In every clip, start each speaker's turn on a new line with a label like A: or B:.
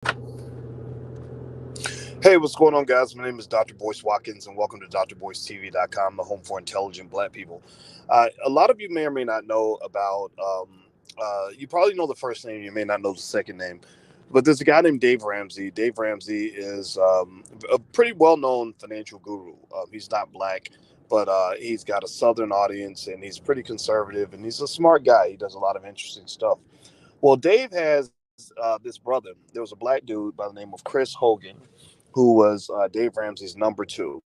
A: Hey, what's going on, guys? My name is Dr. Boyce Watkins, and welcome to drboycetv.com, the home for intelligent black people. A lot of you may or may not know about, you probably know the first name, you may not know the second name, but there's a guy named Dave Ramsey. Dave Ramsey is a pretty well known financial guru. He's not black, but he's got a southern audience, and he's pretty conservative, and he's a smart guy. He does a lot of interesting stuff. Well, Dave has this brother. There was a black dude by the name of Chris Hogan, who was Dave Ramsey's number two.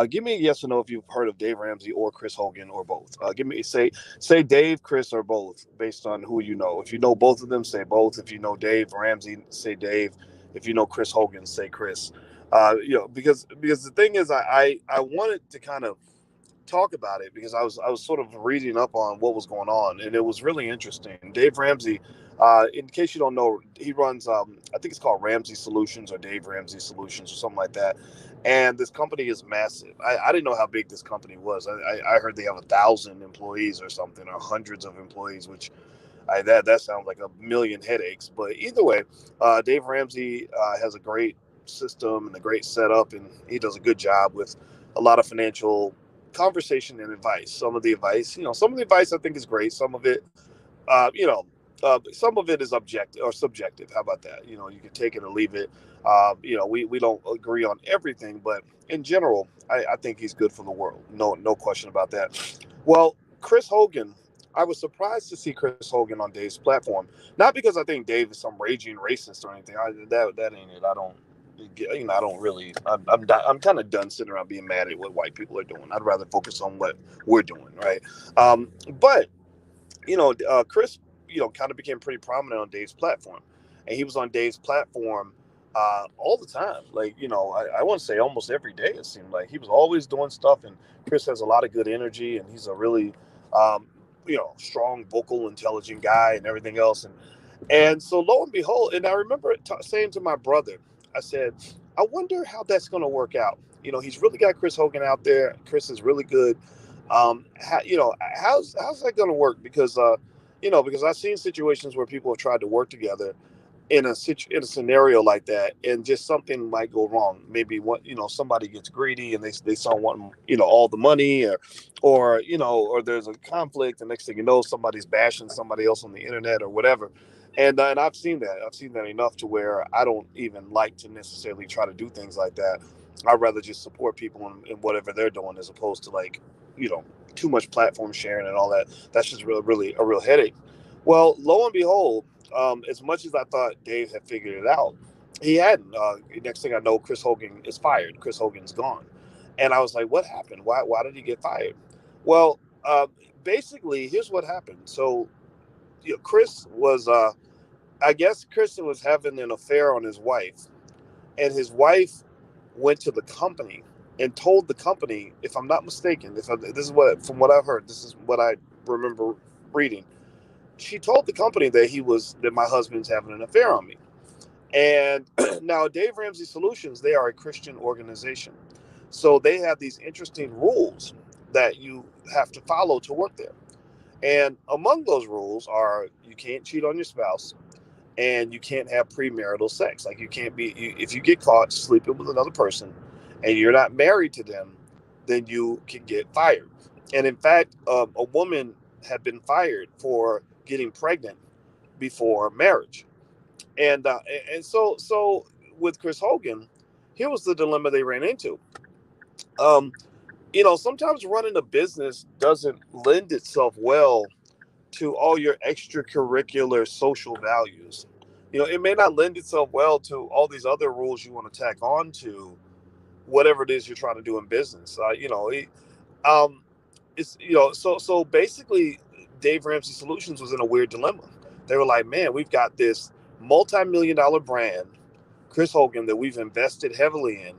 A: Give me a yes or no if you've heard of Dave Ramsey or Chris Hogan or both. Say Dave, Chris, or both based on who you know. If you know both of them, say both. If you know Dave Ramsey, say Dave. If you know Chris Hogan, say Chris. Because the thing is, I wanted to kind of talk about it because I was sort of reading up on what was going on, and it was really interesting. Dave Ramsey, in case you don't know, he runs I think it's called Ramsey Solutions or Dave Ramsey Solutions or something like that. And this company is massive. I didn't know how big this company was. I heard they have 1,000 employees or something, or hundreds of employees, which that sounds like a million headaches. But either way, Dave Ramsey has a great system and a great setup, and he does a good job with a lot of financial conversation and advice. Some of the advice I think is great. Some of it, some of it is objective or subjective. How about that? You can take it or leave it. We don't agree on everything, but in general, I think he's good for the world. No question about that. Well, Chris Hogan, I was surprised to see Chris Hogan on Dave's platform. Not because I think Dave is some raging racist or anything. That ain't it. I don't. I don't really. I'm kind of done sitting around being mad at what white people are doing. I'd rather focus on what we're doing, right? But Chris, kind of became pretty prominent on Dave's platform, and he was on Dave's platform all the time. Like, I want to say almost every day. It seemed like he was always doing stuff, and Chris has a lot of good energy, and he's a really, strong, vocal, intelligent guy, and everything else. And so lo and behold, and I remember saying to my brother, I said, I wonder how that's going to work out. He's really got Chris Hogan out there. Chris is really good. How's that going to work? Because I've seen situations where people have tried to work together in a scenario like that, and just something might go wrong. Maybe somebody gets greedy and they start wanting all the money, or there's a conflict, and next thing you know, somebody's bashing somebody else on the internet or whatever. And I've seen that. I've seen that enough to where I don't even like to necessarily try to do things like that. I'd rather just support people in whatever they're doing, as opposed to, like, you know too much platform sharing and all that. That's just really a real headache. Well, lo and behold, as much as I thought Dave had figured it out, he hadn't. Next thing I know, Chris Hogan is fired. Chris Hogan's gone, and I was like, "What happened? Why did he get fired?" Well, basically, here's what happened. So, Chris was, I guess, Chris was having an affair on his wife, and his wife went to the company and told the company, if I'm not mistaken, this is what, from what I've heard, this is what I remember reading. She told the company that my husband's having an affair on me. And now Dave Ramsey Solutions, they are a Christian organization. So they have these interesting rules that you have to follow to work there. And among those rules are, you can't cheat on your spouse, and you can't have premarital sex. Like, you can't if you get caught sleeping with another person and you're not married to them, then you can get fired. And in fact, a woman had been fired for getting pregnant before marriage. And so with Chris Hogan, here was the dilemma they ran into. Um, sometimes running a business doesn't lend itself well to all your extracurricular social values. It may not lend itself well to all these other rules you want to tack on to whatever it is you're trying to do in business. Um, it's so basically, Dave Ramsey Solutions was in a weird dilemma. They were like, man, we've got this multi-million-dollar brand, Chris Hogan, that we've invested heavily in.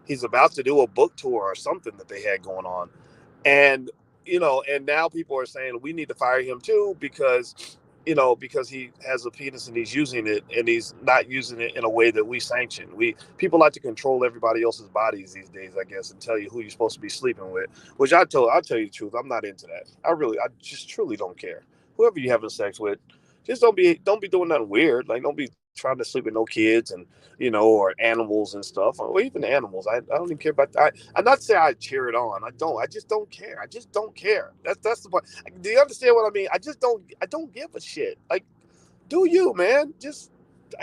A: He's about to do a book tour or something that they had going on, and and now people are saying we need to fire him too, because he has a penis and he's using it, and he's not using it in a way that we sanction. People like to control everybody else's bodies these days, I guess, and tell you who you're supposed to be sleeping with. Which I'll tell you the truth, I'm not into that. I just truly don't care. Whoever you're having sex with, just don't be doing nothing weird. Like, don't be trying to sleep with no kids and, or animals and stuff, or even animals. I don't even care about that. I'm not saying I cheer it on. I don't. I just don't care. I just don't care. That's the point. Do you understand what I mean? I don't give a shit. Like, do you, man? Just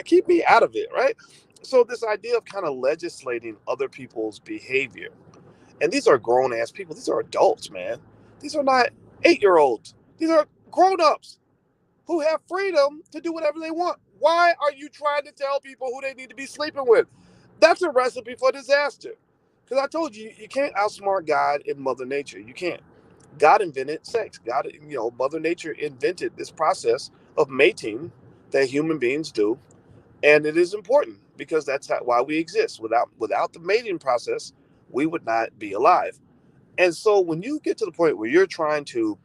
A: keep me out of it, right? So this idea of kind of legislating other people's behavior, and these are grown ass people. These are adults, man. These are not 8-year-olds. These are grown ups who have freedom to do whatever they want. Why are you trying to tell people who they need to be sleeping with? That's a recipe for disaster. Because I told you, you can't outsmart God and Mother Nature. You can't. God invented sex. God, Mother Nature invented this process of mating that human beings do, and it is important because that's why we exist. Without the mating process, we would not be alive. And so when you get to the point where you're trying to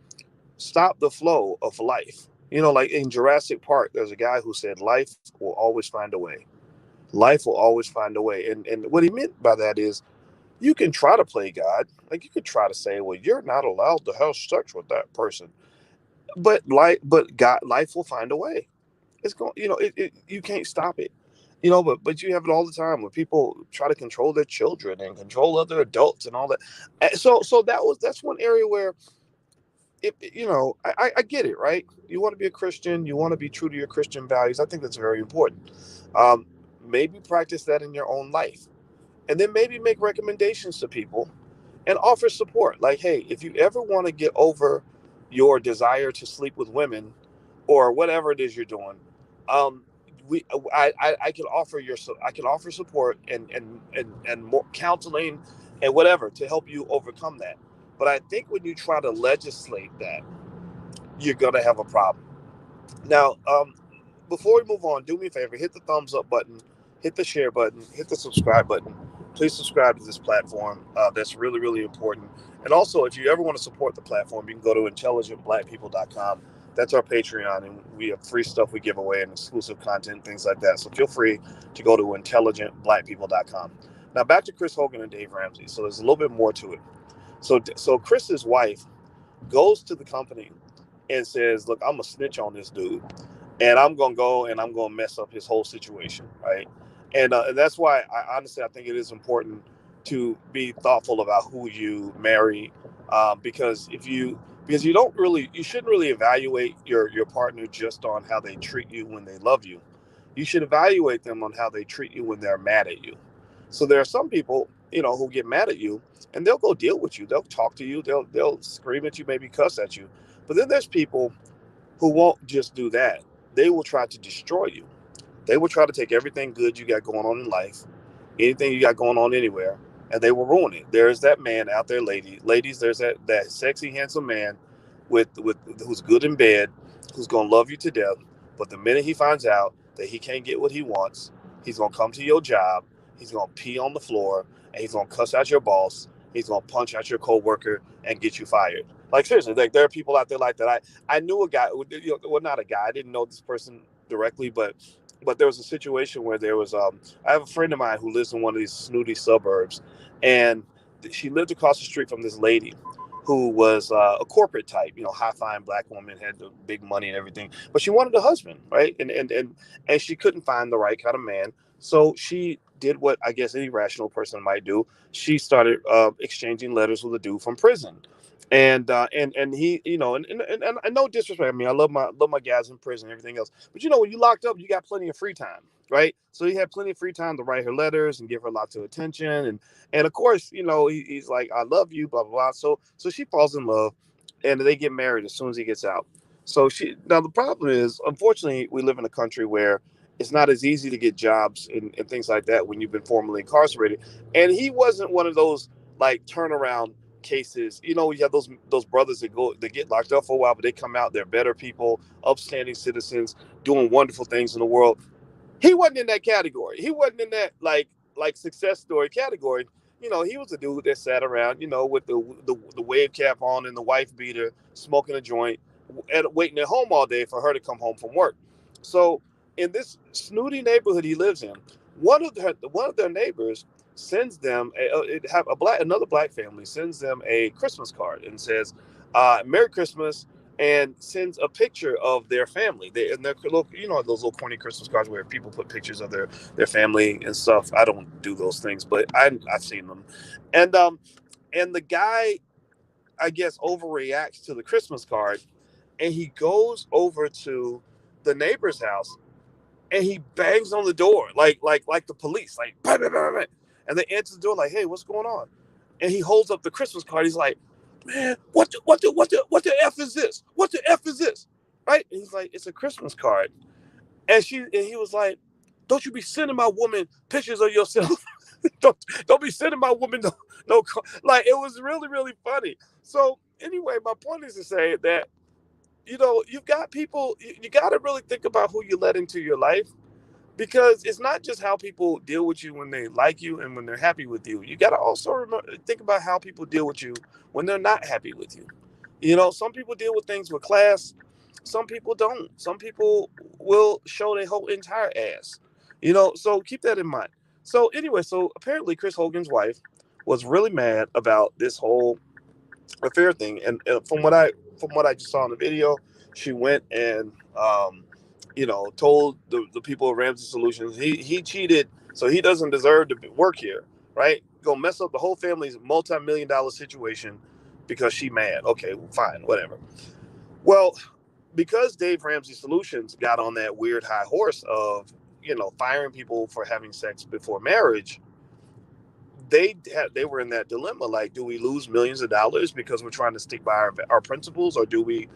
A: stop the flow of life, like in Jurassic Park, there's a guy who said, "Life will always find a way. Life will always find a way." And what he meant by that is, you can try to play God. Like, you could try to say, well, you're not allowed to have sex with that person. But God, life will find a way. It's going, you can't stop it. But you have it all the time when people try to control their children and control other adults and all that. And so that's one area where, I get it, right? You want to be a Christian, you want to be true to your Christian values. I think that's very important. Um, Maybe practice that in your own life, and then maybe make recommendations to people and offer support. Like, hey, if you ever want to get over your desire to sleep with women or whatever it is you're doing, um, I can offer I can offer support and more counseling and whatever to help you overcome that. But I think when you try to legislate that, you're gonna have a problem. Now, before we move on, do me a favor, hit the thumbs up button, hit the share button, hit the subscribe button. Please subscribe to this platform. That's really, really important. And also, if you ever want to support the platform, you can go to intelligentblackpeople.com. That's our Patreon, and we have free stuff we give away and exclusive content, things like that. So feel free to go to intelligentblackpeople.com. Now, back to Chris Hogan and Dave Ramsey. So there's a little bit more to it. So Chris's wife goes to the company and says, "Look, I'm gonna snitch on this dude, and I'm gonna go and I'm gonna mess up his whole situation, right?" And that's why I think it is important to be thoughtful about who you marry, because you shouldn't really evaluate your partner just on how they treat you when they love you. You should evaluate them on how they treat you when they're mad at you. So there are some people, who get mad at you, and they'll go deal with you. They'll talk to you. They'll scream at you, maybe cuss at you. But then there's people who won't just do that. They will try to destroy you. They will try to take everything good you got going on in life, anything you got going on anywhere, and they will ruin it. There's that man out there, ladies. There's that sexy, handsome man with who's good in bed, who's gonna love you to death. But the minute he finds out that he can't get what he wants, he's gonna come to your job. He's gonna pee on the floor, and he's gonna cuss out your boss. He's gonna punch out your coworker and get you fired. Like, seriously, like, there are people out there like that. I knew a guy, well, not a guy. I didn't know this person directly, but there was a situation where there was I have a friend of mine who lives in one of these snooty suburbs, and she lived across the street from this lady who was a corporate type, high flying black woman, had the big money and everything, but she wanted a husband, right? And she couldn't find the right kind of man, so she did what I guess any rational person might do. She started exchanging letters with a dude from prison. And he, and no disrespect. I mean, I love my guys in prison and everything else. But when you locked up, you got plenty of free time, right? So he had plenty of free time to write her letters and give her lots of attention. And of course, he's like, "I love you," blah blah blah. So she falls in love, and they get married as soon as he gets out. So now the problem is, unfortunately, we live in a country where it's not as easy to get jobs and things like that when you've been formerly incarcerated. And he wasn't one of those like turnaround cases. You have those brothers that get locked up for a while, but they come out, they're better people, upstanding citizens, doing wonderful things in the world. He wasn't in that category. He wasn't in that like success story category. He was a dude that sat around, with the wave cap on and the wife beater, smoking a joint, and waiting at home all day for her to come home from work. So in this snooty neighborhood he lives in, one of their neighbors sends them another black family sends them a Christmas card and says, "Merry Christmas, and sends a picture of their family. And they're little, those little corny Christmas cards where people put pictures of their family and stuff. I don't do those things, but I've seen them. And and the guy, I guess, overreacts to the Christmas card, and he goes over to the neighbor's house and he bangs on the door like the police, like bang, bang, bang, bang. And they answer the door like, "Hey, what's going on?" And he holds up the Christmas card. He's like, "Man, what the f is this? What the f is this?" Right? And he's like, "It's a Christmas card." And he was like, "Don't you be sending my woman pictures of yourself? don't be sending my woman no like." It was really really funny. So anyway, my point is to say that you've got people. You got to really think about who you let into your life, because it's not just how people deal with you when they like you and when they're happy with you. You got to also think about how people deal with you when they're not happy with you. Some people deal with things with class. Some people don't. Some people will show their whole entire ass. So keep that in mind. So anyway, so apparently Chris Hogan's wife was really mad about this whole affair thing, and from what I just saw in the video, she went and told the people of Ramsey Solutions he cheated, so he doesn't deserve to work here, right? Go mess up the whole family's multi-million-dollar situation because she mad. Okay, fine, whatever. Well, because Dave Ramsey Solutions got on that weird high horse of firing people for having sex before marriage, they were in that dilemma, like, do we lose millions of dollars because we're trying to stick by our principles, or do we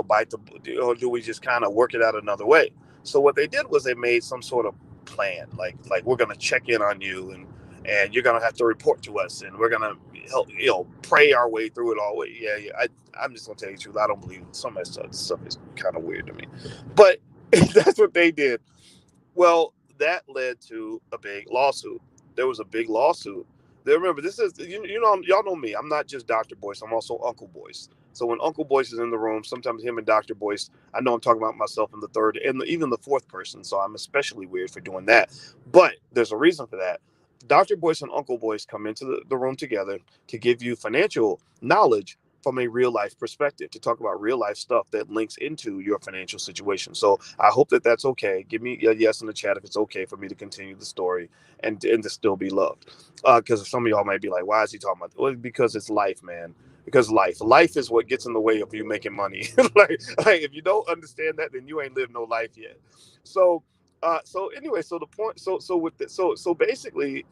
A: bite the, or do we just kind of work it out another way? So what they did was they made some sort of plan, like we're going to check in on you, and you're going to have to report to us, and we're going to help pray our way through it all. Yeah. I'm just going to tell you the truth. I don't believe some of that stuff is kind of weird to me, but that's what they did. Well, that led to a big lawsuit. There was a big lawsuit. Remember, this is y'all know me. I'm not just Dr. Boyce. I'm also Uncle Boyce. So when Uncle Boyce is in the room, sometimes him and Dr. Boyce, I know I'm talking about myself in the third and even the fourth person. So I'm especially weird for doing that. But there's a reason for that. Dr. Boyce and Uncle Boyce come into the room together to give you financial knowledge from a real life perspective, to talk about real life stuff that links into your financial situation. So I hope that that's okay. Give me a yes in the chat if it's okay for me to continue the story and to still be loved. Because some of y'all might be like, why is he talking about that? Well, because it's life, man. Because life is what gets in the way of you making money. like if you don't understand that, then you ain't lived no life yet. So so anyway, so the point, so basically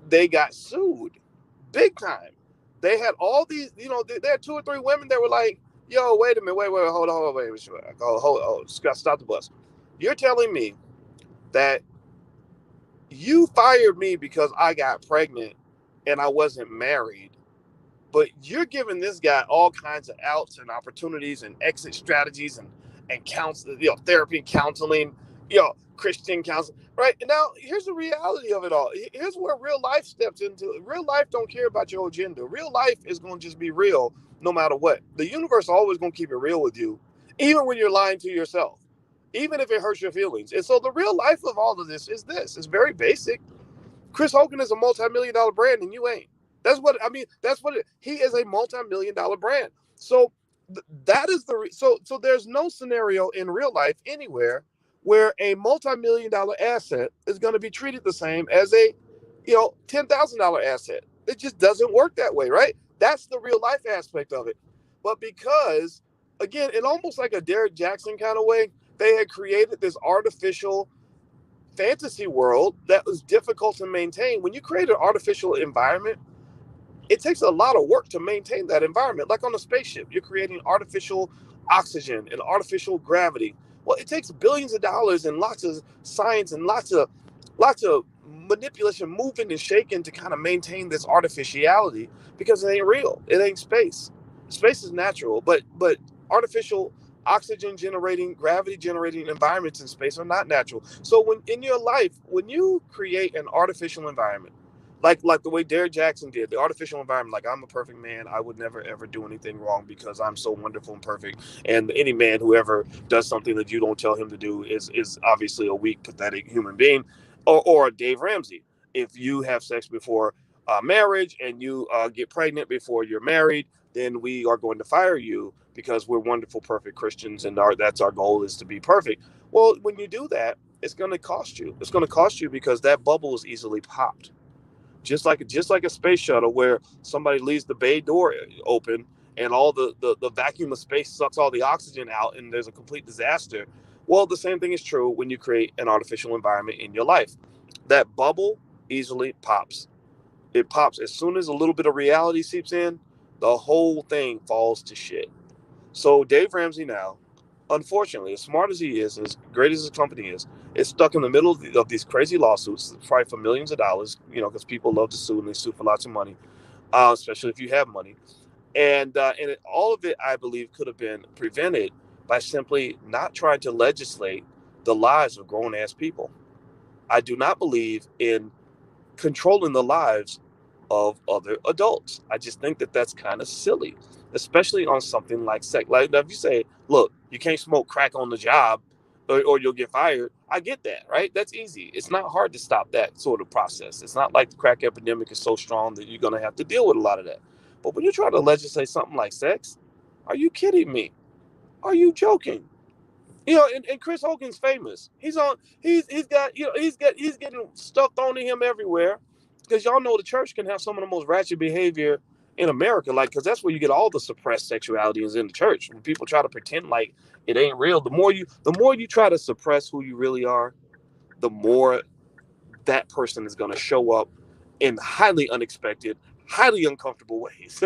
A: they got sued big time. They had all these, they had two or three women that were like, yo, wait a minute, wait, hold on, wait, stop the bus. You're telling me that you fired me because I got pregnant and I wasn't married, but you're giving this guy all kinds of outs and opportunities and exit strategies and counsel, therapy and counseling, Christian counseling, right? And now here's the reality of it all. Here's where real life steps into. Real life don't care about your agenda. Real life is going to just be real no matter what. The universe is always going to keep it real with you, even when you're lying to yourself, even if it hurts your feelings. And so the real life of all of this is this. It's very basic. Chris Hogan is a multi-million-dollar brand and you ain't. That's what I mean. That's what he is, a multi-million-dollar brand. So that is so there's no scenario in real life anywhere where a multi-million-dollar asset is going to be treated the same as a $10,000 asset. It just doesn't work that way, right? That's the real life aspect of it. But because, again, in almost like a Derek Jackson kind of way, they had created this artificial fantasy world that was difficult to maintain. When you create an artificial environment, it takes a lot of work to maintain that environment. Like on a spaceship, you're creating artificial oxygen and artificial gravity. Well, it takes billions of dollars and lots of science and lots of manipulation, moving and shaking to kind of maintain this artificiality, because it ain't real. It ain't space. Space is natural, but artificial oxygen generating, gravity generating environments in space are not natural. So when in your life, when you create an artificial environment, like the way Derek Jackson did, the artificial environment, like, I'm a perfect man, I would never ever do anything wrong because I'm so wonderful and perfect, and any man who ever does something that you don't tell him to do is obviously a weak, pathetic human being. Or Dave Ramsey, if you have sex before marriage and you get pregnant before you're married, then we are going to fire you because we're wonderful, perfect Christians, and that's our goal, is to be perfect. Well, when you do that, it's going to cost you. It's going to cost you because that bubble is easily popped, just like a space shuttle where somebody leaves the bay door open and all the vacuum of space sucks all the oxygen out and there's a complete disaster. Well, the same thing is true when you create an artificial environment in your life. That bubble easily pops. It pops as soon as a little bit of reality seeps in. The whole thing falls to shit. So Dave Ramsey now, unfortunately, as smart as he is, and as great as his company is stuck in the middle of these crazy lawsuits, probably for millions of dollars, because people love to sue and they sue for lots of money, especially if you have money. And all of it, I believe, could have been prevented by simply not trying to legislate the lives of grown ass people. I do not believe in controlling the lives of other adults. I just think that that's kind of silly, especially on something like sex. Like if you say, look, you can't smoke crack on the job or you'll get fired. I get that, right? That's easy. It's not hard to stop that sort of process. It's not like the crack epidemic is so strong that you're going to have to deal with a lot of that. But when you try to legislate something like sex, are you kidding me? Are you joking? And Chris Hogan's famous. He's got he's getting stuff thrown at him everywhere because y'all know the church can have some of the most ratchet behavior in America, like because that's where you get all the suppressed sexuality is in the church. When people try to pretend like it ain't real, the more you try to suppress who you really are, the more that person is going to show up in highly unexpected, highly uncomfortable ways.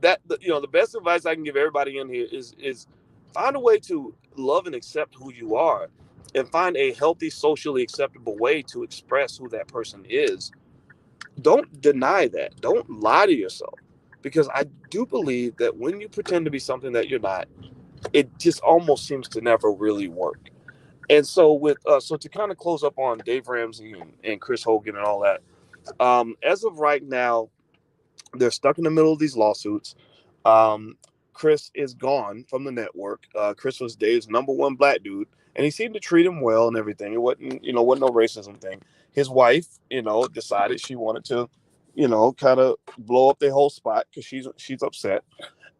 A: The best advice I can give everybody in here is find a way to love and accept who you are, and find a healthy, socially acceptable way to express who that person is. Don't deny that. Don't lie to yourself, because I do believe that when you pretend to be something that you're not, it just almost seems to never really work. And so to kind of close up on Dave Ramsey and Chris Hogan and all that, as of right now, they're stuck in the middle of these lawsuits. Um, Chris is gone from the network. Chris was Dave's number one black dude, and he seemed to treat him well and everything. It wasn't no racism thing. His wife, decided she wanted to, kind of blow up their whole spot because she's upset.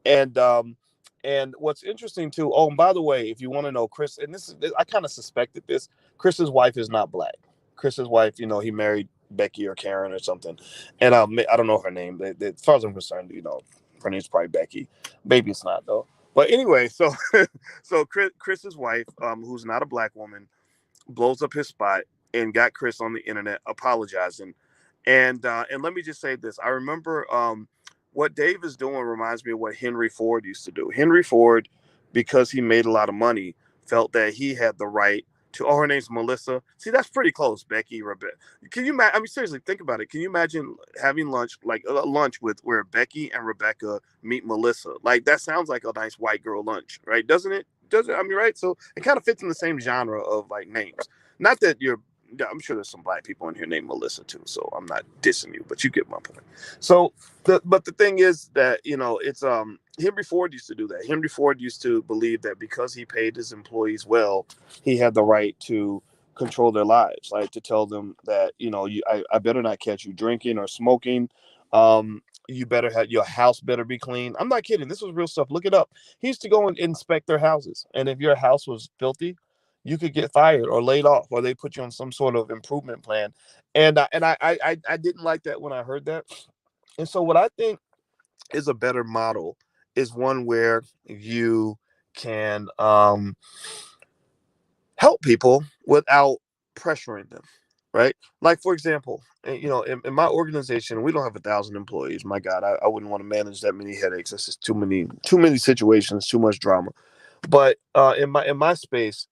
A: And what's interesting too. Oh, and by the way, if you want to know, Chris, and I kind of suspected this. Chris's wife is not black. Chris's wife, he married Becky or Karen or something, and I don't know her name. As far as I'm concerned, her name's probably Becky. Maybe it's not though. But anyway, so so Chris's wife, who's not a black woman, blows up his spot and got Chris on the internet apologizing. And let me just say this: I remember what Dave is doing reminds me of what Henry Ford used to do. Henry Ford, because he made a lot of money, felt that he had the right to. Oh, her name's Melissa. See, that's pretty close. Becky, Rebecca. Can you imagine? I mean, seriously, think about it. Can you imagine having lunch, like a lunch with where Becky and Rebecca meet Melissa? Like that sounds like a nice white girl lunch, right? Doesn't it? Doesn't I mean, right? So it kind of fits in the same genre of like names. Not that you're. I'm sure there's some black people in here named Melissa too, so I'm not dissing you, but you get my point. So, but the thing is that it's Henry Ford used to do that. Henry Ford used to believe that because he paid his employees well, he had the right to control their lives, like to tell them that I better not catch you drinking or smoking. You better have your house better be clean. I'm not kidding. This was real stuff. Look it up. He used to go and inspect their houses, and if your house was filthy, you could get fired or laid off, or they put you on some sort of improvement plan. And I didn't like that when I heard that. And so what I think is a better model is one where you can help people without pressuring them, right? Like for example, in my organization, we don't have 1,000 employees. My God, I wouldn't want to manage that many headaches. That's just too many situations, too much drama. But in my space,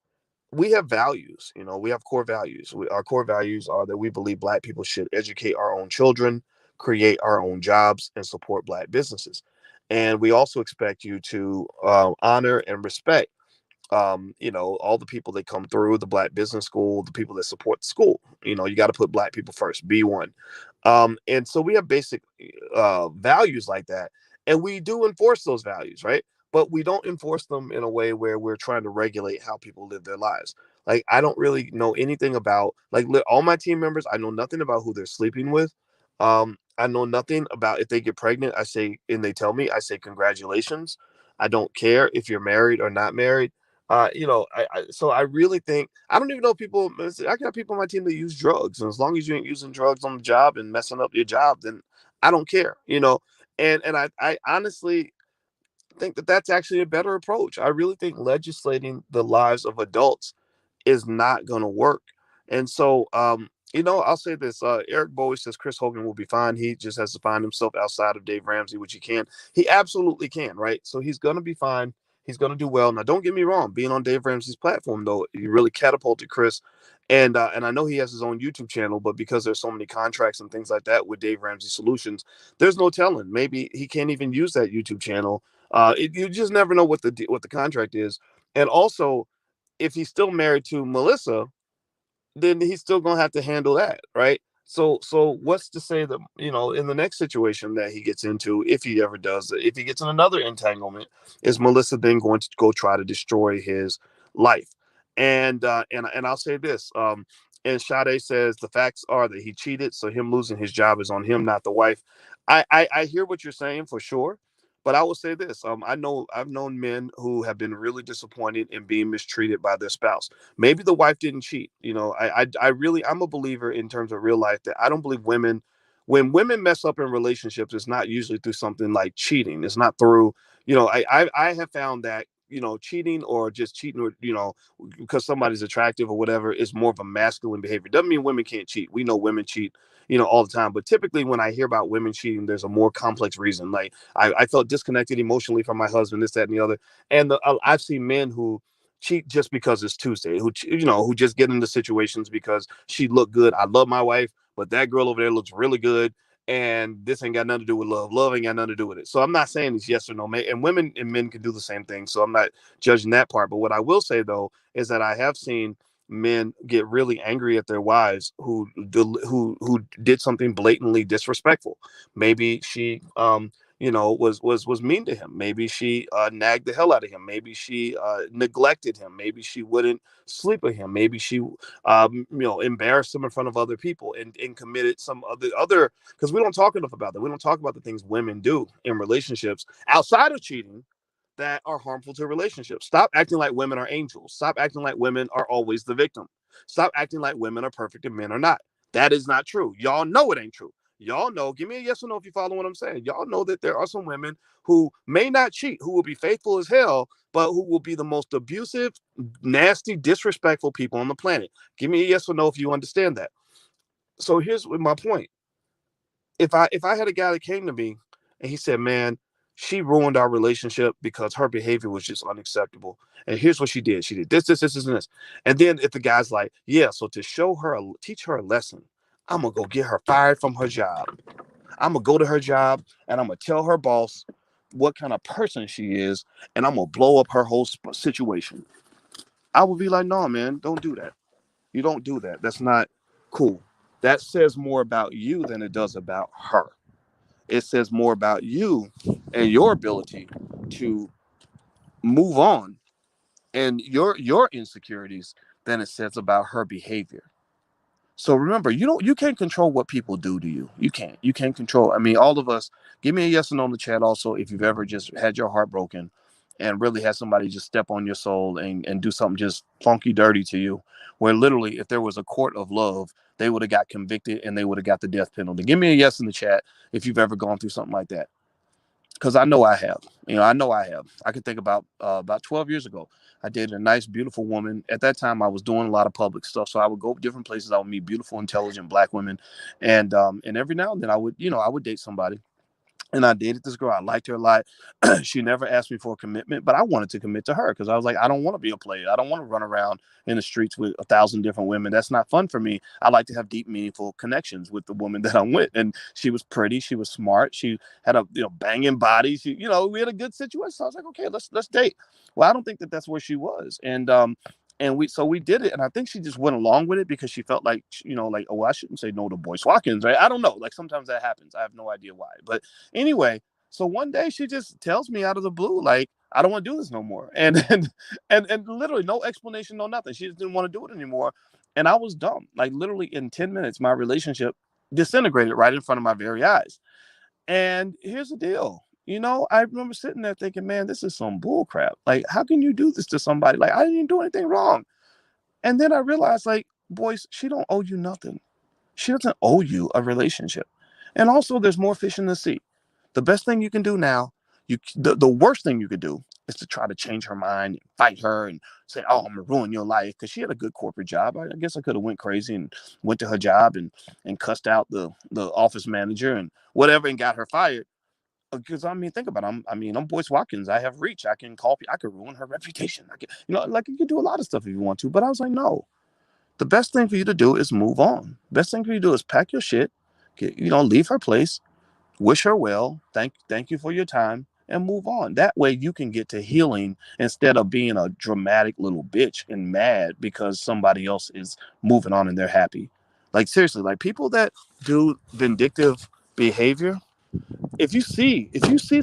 A: we have values. We have core values. Our core values are that we believe black people should educate our own children, create our own jobs, and support black businesses. And we also expect you to honor and respect all the people that come through the black business school, the people that support the school. You got to put black people first, be one. And so we have basic values like that, and we do enforce those values, right? But we don't enforce them in a way where we're trying to regulate how people live their lives. Like I don't really know anything about all my team members. I know nothing about who they're sleeping with. I know nothing about if they get pregnant. I say, and they tell me, I say congratulations. I don't care if you're married or not married. So I really think I don't even know people. I got people on my team that use drugs, and as long as you ain't using drugs on the job and messing up your job, then I don't care. And I honestly think that that's actually a better approach. I really think legislating the lives of adults is not going to work. And so, I'll say this. Eric Bowie says Chris Hogan will be fine. He just has to find himself outside of Dave Ramsey, which he can. He absolutely can, right? So he's going to be fine. He's going to do well. Now, don't get me wrong. Being on Dave Ramsey's platform, though, he really catapulted Chris. And I know he has his own YouTube channel, but because there's so many contracts and things like that with Dave Ramsey Solutions, there's no telling. Maybe he can't even use that YouTube channel. You just never know what the contract is. And also, if he's still married to Melissa, then he's still gonna have to handle that, right? So what's to say that in the next situation that he gets into, if he ever does, if he gets in another entanglement, is Melissa then going to go try to destroy his life? And I'll say this. And Sade says the facts are that he cheated, so him losing his job is on him, not the wife. I hear what you're saying for sure, but I will say this. I've known men who have been really disappointed in being mistreated by their spouse. Maybe the wife didn't cheat. I'm a believer in terms of real life that I don't believe when women mess up in relationships, it's not usually through something like cheating. It's not through, I have found that, cheating or just cheating with, because somebody's attractive or whatever is more of a masculine behavior. Doesn't mean women can't cheat. We know women cheat, all the time. But typically when I hear about women cheating, there's a more complex reason. Like I felt disconnected emotionally from my husband, this, that, and the other. And I've seen men who cheat just because it's Tuesday, who just get into situations because she looked good. I love my wife, but that girl over there looks really good. And this ain't got nothing to do with love. Love ain't got nothing to do with it. So I'm not saying it's yes or no. And women and men can do the same thing. So I'm not judging that part. But what I will say, though, is that I have seen men get really angry at their wives who did something blatantly disrespectful. Maybe she was mean to him. Maybe she nagged the hell out of him. Maybe she neglected him. Maybe she wouldn't sleep with him. Maybe she embarrassed him in front of other people and committed some other because we don't talk enough about that. We don't talk about the things women do in relationships outside of cheating that are harmful to relationships. Stop acting like women are angels. Stop acting like women are always the victim. Stop acting like women are perfect and men are not. That is not true. Y'all know it ain't true. Y'all know, give me a yes or no if you follow what I'm saying. Y'all know that there are some women who may not cheat, who will be faithful as hell, but who will be the most abusive, nasty, disrespectful people on the planet. Give me a yes or no if you understand that. So here's my point. If I had a guy that came to me and he said, "Man, she ruined our relationship because her behavior was just unacceptable. And here's what she did. She did this, and this." And then if the guy's like, "Yeah, so to teach her a lesson, I'm gonna go get her fired from her job. I'm gonna go to her job and I'm gonna tell her boss what kind of person she is, and I'm gonna blow up her whole situation." I would be like, "No, man, don't do that. You don't do that. That's not cool. That says more about you than it does about her. It says more about you and your ability to move on and your insecurities than it says about her behavior." So remember, you can't control what people do to you. You can't control. I mean, all of us. Give me a yes and no in the chat. Also, if you've ever just had your heart broken, and really had somebody just step on your soul and do something just funky dirty to you, where literally, if there was a court of love, they would have got convicted and they would have got the death penalty. Give me a yes in the chat if you've ever gone through something like that. Because I know I have. I know I have. I can think about 12 years ago. I dated a nice, beautiful woman. At that time, I was doing a lot of public stuff, so I would go different places. I would meet beautiful, intelligent Black women, and every now and then I would date somebody. And I dated this girl. I liked her a lot. She never asked me for a commitment, but I wanted to commit to her because I was like, I don't want to be a player. I don't want to run around in the streets with 1,000 different women. That's not fun for me. I like to have deep, meaningful connections with the woman that I'm with. And she was pretty. She was smart. She had a banging body. We had a good situation. So I was like, okay, let's date. Well, I don't think that that's where she was. And we did it, and I think she just went along with it because she felt like like, oh, I shouldn't say no to Boyce Watkins, right? I don't know, like sometimes that happens. I have no idea why, but anyway, so one day she just tells me out of the blue, like, I don't want to do this no more, and literally no explanation, no nothing. She just didn't want to do it anymore, and I was dumb. Like literally in 10 minutes, my relationship disintegrated right in front of my very eyes. And here's the deal.
B: I remember sitting there thinking, man, this is some bull crap. Like, how can you do this to somebody? Like, I didn't do anything wrong. And then I realized, like, boys, she don't owe you nothing. She doesn't owe you a relationship. And also, there's more fish in the sea. The best thing you can do now, the worst thing you could do is to try to change her mind, fight her, and say, "Oh, I'm gonna ruin your life," because she had a good corporate job. I guess I could have went crazy and went to her job and cussed out the office manager and whatever and got her fired. Because I mean, think about it. I'm Boyce Watkins. I have reach. I can call. I could ruin her reputation. I can, like you could do a lot of stuff if you want to. But I was like, no. The best thing for you to do is move on. Best thing for you to do is pack your shit, leave her place, wish her well, thank you for your time, and move on. That way you can get to healing instead of being a dramatic little bitch and mad because somebody else is moving on and they're happy. Like seriously, like people that do vindictive behavior, if you see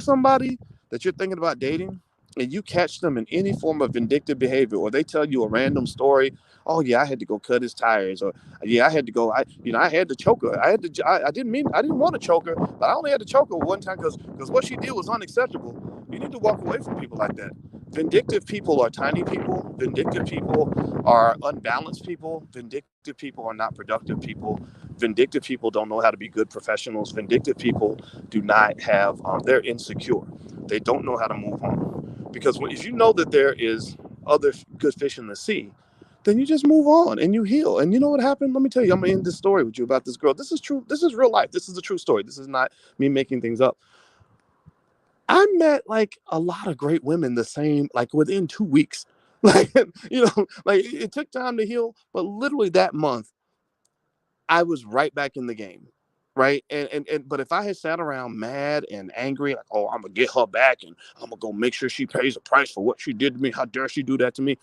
B: somebody that you're thinking about dating and you catch them in any form of vindictive behavior, or they tell you a random story, oh yeah, I had to go cut his tires, or yeah, I had to go, I had to choke her, I didn't want to choke her, but I only had to choke her one time because what she did was unacceptable. You need to walk away from people like that. Vindictive people are tiny people. Vindictive people are unbalanced people. Vindictive people are not productive people. Vindictive people don't know how to be good professionals. Vindictive people do not have, they're insecure. They don't know how to move on. Because if you know that there is other good fish in the sea, then you just move on and you heal. And you know what happened? Let me tell you, I'm going to end this story with you about this girl. This is true. This is real life. This is a true story. This is not me making things up. I met like a lot of great women like within 2 weeks. Like, like it took time to heal, but literally that month, I was right back in the game. Right. But if I had sat around mad and angry, like, oh, I'm gonna get her back and I'm gonna go make sure she pays a price for what she did to me. How dare she do that to me?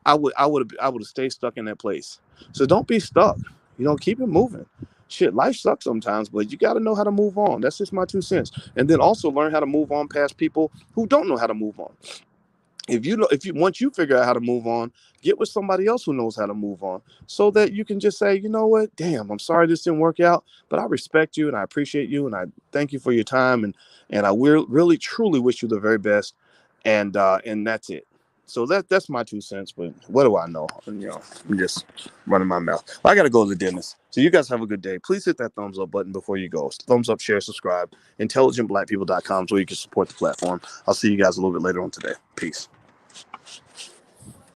B: I would have stayed stuck in that place. So don't be stuck. Keep it moving. Shit, life sucks sometimes, but you got to know how to move on. That's just my 2 cents. And then also learn how to move on past people who don't know how to move on. If you once you figure out how to move on, get with somebody else who knows how to move on, so that you can just say, you know what, damn, I'm sorry this didn't work out, but I respect you and I appreciate you and I thank you for your time and I will really truly wish you the very best, and that's it. So that's my 2 cents. But what do I know? I'm just running my mouth. Well, I got to go to the dentist. So you guys have a good day. Please hit that thumbs up button before you go. Thumbs up, share, subscribe. IntelligentBlackPeople.com so you can support the platform. I'll see you guys a little bit later on today. Peace.